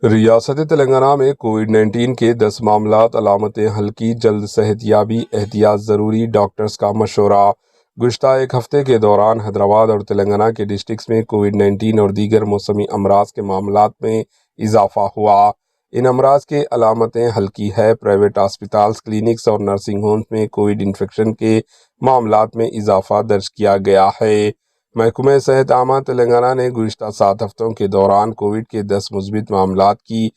ریاست تلنگانہ میں کووڈ-19 کے 10 معاملات، علامتیں ہلکی، جلد صحت یابی، احتیاط ضروری، ڈاکٹرز کا مشورہ۔ گزشتہ ایک ہفتے کے دوران حیدرآباد اور تلنگانہ کے ڈسٹرکٹس میں کووڈ-19 اور دیگر موسمی امراض کے معاملات میں اضافہ ہوا۔ ان امراض کے علامتیں ہلکی ہے۔ پرائیویٹ ہسپتالز، کلینکس اور نرسنگ ہومز میں کووڈ انفیکشن کے معاملات میں اضافہ درج کیا گیا ہے۔ محکمہ صحت عامہ تلنگانہ نے گزشتہ 7 ہفتوں کے دوران کووڈ کے 10 مثبت معاملات کی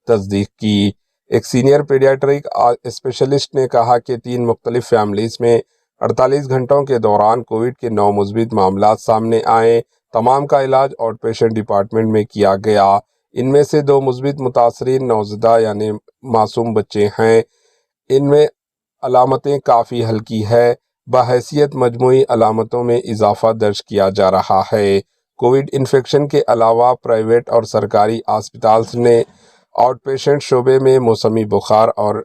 تصدیق کی۔ ایک سینئر پیڈیاٹرک اسپیشلسٹ نے کہا کہ 3 مختلف فیملیز میں 48 گھنٹوں کے دوران کووڈ کے 9 مثبت معاملات سامنے آئے۔ تمام کا علاج آؤٹ پیشنٹ ڈپارٹمنٹ میں کیا گیا۔ ان میں سے 2 مثبت متاثرین نوزائیدہ یعنی معصوم بچے ہیں۔ ان میں علامتیں کافی ہلکی ہے۔ بحیثیت مجموعی علامتوں میں اضافہ درج کیا جا رہا ہے۔ کووڈ انفیکشن کے علاوہ پرائیویٹ اور سرکاری ہسپتالز نے آؤٹ پیشنٹ شعبے میں موسمی بخار اور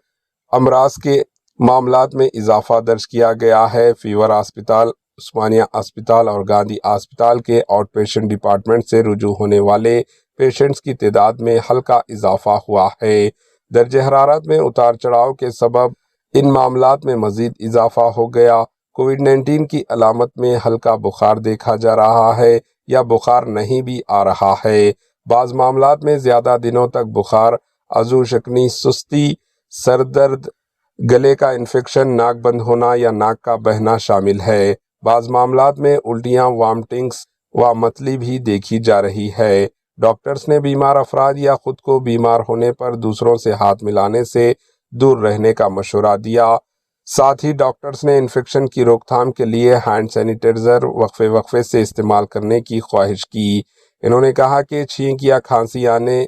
امراض کے معاملات میں اضافہ درج کیا گیا ہے۔ فیور ہسپتال، عثمانیہ ہسپتال اور گاندھی ہسپتال کے آؤٹ پیشنٹ ڈپارٹمنٹ سے رجوع ہونے والے پیشنٹس کی تعداد میں ہلکا اضافہ ہوا ہے۔ درجہ حرارت میں اتار چڑھاؤ کے سبب ان معاملات میں مزید اضافہ ہو گیا۔ کووڈ-19 کی علامت میں ہلکا بخار دیکھا جا رہا ہے یا بخار نہیں بھی آ رہا ہے۔ بعض معاملات میں زیادہ دنوں تک بخار، عضو شکنی، سستی، سر درد، گلے کا انفیکشن، ناک بند ہونا یا ناک کا بہنا شامل ہے۔ بعض معاملات میں الٹیاں، وامٹنگز و متلی بھی دیکھی جا رہی ہے۔ ڈاکٹرز نے بیمار افراد یا خود کو بیمار ہونے پر دوسروں سے ہاتھ ملانے سے دور رہنے کا مشورہ دیا۔ ساتھ ہی ڈاکٹرز نے انفیکشن کی روک تھام کے لیے ہینڈ سینیٹائزر وقفے سے استعمال کرنے کی خواہش کی۔ انہوں نے کہا کہ چھینک یا کھانسی آنے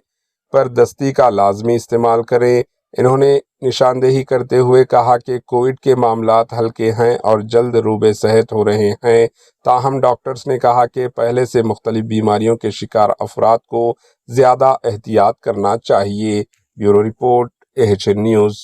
پر دستی کا لازمی استعمال کریں۔ انہوں نے نشاندہی کرتے ہوئے کہا کہ کووڈ کے معاملات ہلکے ہیں اور جلد روبے صحت ہو رہے ہیں۔ تاہم ڈاکٹرز نے کہا کہ پہلے سے مختلف بیماریوں کے شکار افراد کو زیادہ احتیاط کرنا چاہیے۔ Bureau report, AHN news.